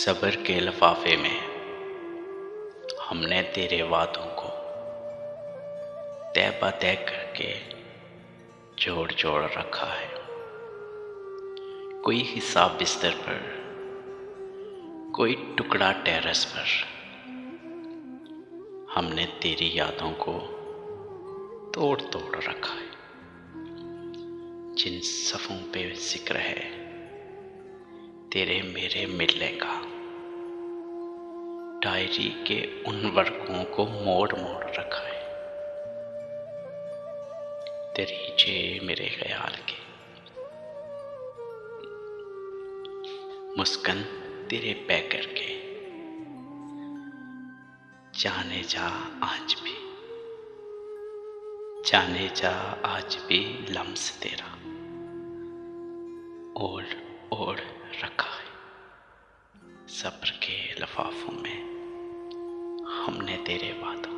सब्र के लिफाफे में हमने तेरे वादों को तय ब तय करके जोड़ जोड़ रखा है। कोई हिस्सा बिस्तर पर, कोई टुकड़ा टेरेस पर। हमने तेरी यादों को तोड़ तोड़ रखा है। जिन सफ़ों पे जिक्र है तेरे मेरे मिलने का, डायरी के उन वर्कों को मोड़ मोड़ रखा है। दरीचे मेरे ख्याल के, मुस्कान तेरे पैकर के, जाने जा आज भी, जाने जा आज भी लम्स तेरा ओढ़ ओढ़ रखा है। सब्र के लिफाफों में हमने तेरे वादों